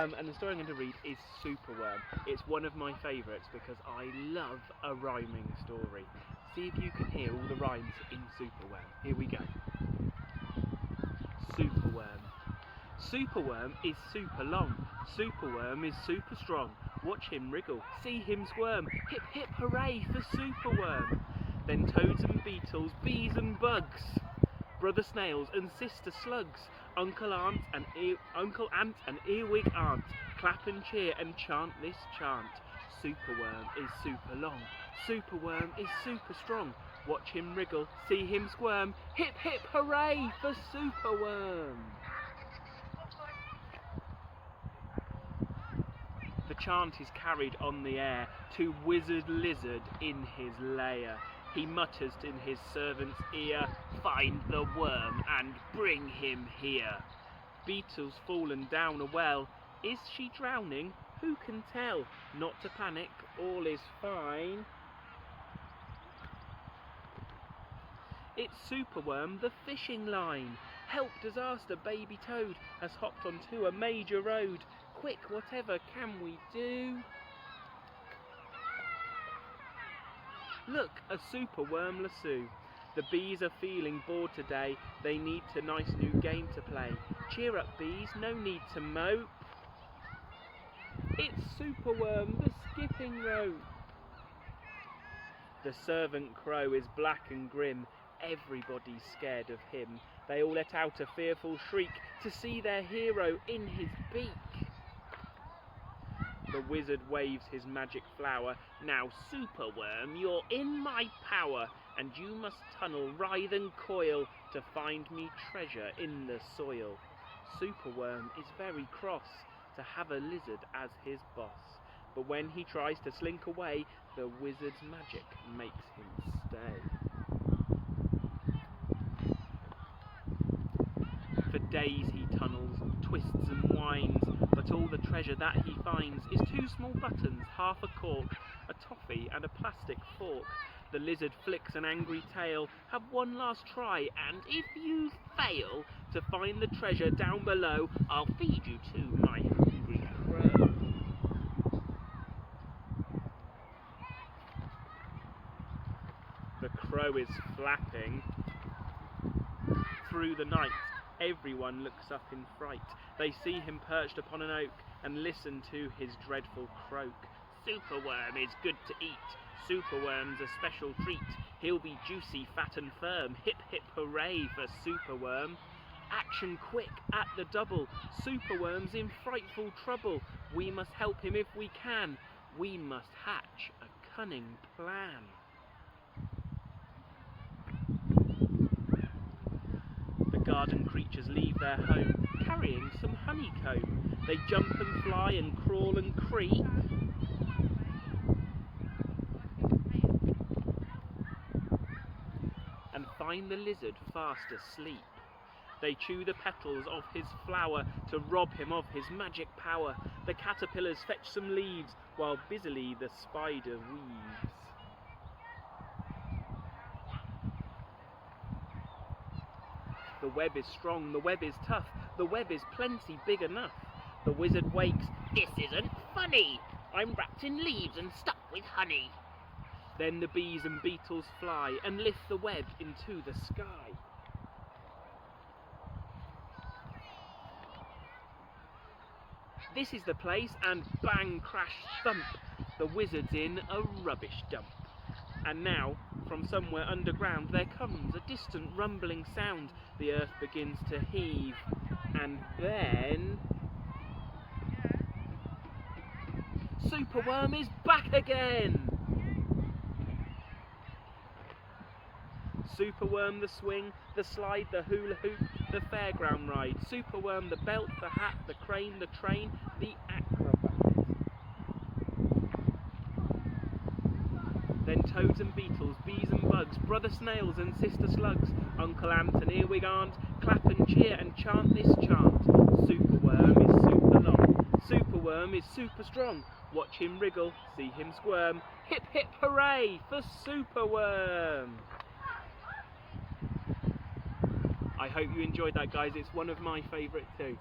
And the story I'm going to read is Superworm. It's one of my favourites because I love a rhyming story. See if you can hear all the rhymes in Superworm. Here we go. Superworm. Superworm is super long. Superworm is super strong. Watch him wriggle, see him squirm. Hip hip hooray for Superworm. Then toads and beetles, bees and bugs, brother snails and sister slugs, uncle ant and earwig aunt, clap and cheer and chant this chant. Superworm is super long. Superworm is super strong. Watch him wriggle, see him squirm. Hip hip hooray for Superworm. The chant is carried on the air to Wizard Lizard in his lair. He mutters in his servant's ear, find the worm and bring him here. Beetle's fallen down a well. Is she drowning? Who can tell? Not to panic, all is fine. It's Superworm, the fishing line. Help, disaster, baby toad has hopped onto a major road. Quick, whatever can we do? Look, a Superworm lasso. The bees are feeling bored today. They need a nice new game to play. Cheer up, bees, no need to mope. It's Superworm, the skipping rope. The servant crow is black and grim. Everybody's scared of him. They all let out a fearful shriek to see their hero in his beak. The wizard waves his magic flower. Now, Superworm, you're in my power, and you must tunnel, writhe and coil to find me treasure in the soil. Superworm is very cross to have a lizard as his boss, but when he tries to slink away, the wizard's magic makes him stay. For days he tunnels, twists and winds, but all the treasure that he finds is 2 small buttons, half a cork, a toffee and a plastic fork. The lizard flicks an angry tail. Have one last try, and if you fail to find the treasure down below, I'll feed you to my hungry crow. The crow is flapping through the night. Everyone looks up in fright. They see him perched upon an oak and listen to his dreadful croak. Superworm is good to eat. Superworm's a special treat. He'll be juicy, fat and firm. Hip hip hooray for Superworm. Action quick at the double. Superworm's in frightful trouble. We must help him if we can. We must hatch a cunning plan. Garden creatures leave their home, carrying some honeycomb. They jump and fly and crawl and creep. And find the lizard fast asleep. They chew the petals of his flower to rob him of his magic power. The caterpillars fetch some leaves while busily the spider weaves. The web is strong, the web is tough, the web is plenty big enough. The wizard wakes, this isn't funny, I'm wrapped in leaves and stuck with honey. Then the bees and beetles fly and lift the web into the sky. This is the place, and bang, crash, thump, the wizard's in a rubbish dump. And now, from somewhere underground, there comes a distant rumbling sound. The earth begins to heave, and then Superworm is back again! Superworm the swing, the slide, the hula hoop, the fairground ride. Superworm the belt, the hat, the crane, the train, the acrobat. Then toads and beetles, bees and bugs, brother snails and sister slugs, uncle ant and earwig aunt, clap and cheer and chant this chant. Superworm is super long, Superworm is super strong. Watch him wriggle, see him squirm. Hip hip hooray for Superworm! I hope you enjoyed that, guys. It's one of my favourite too.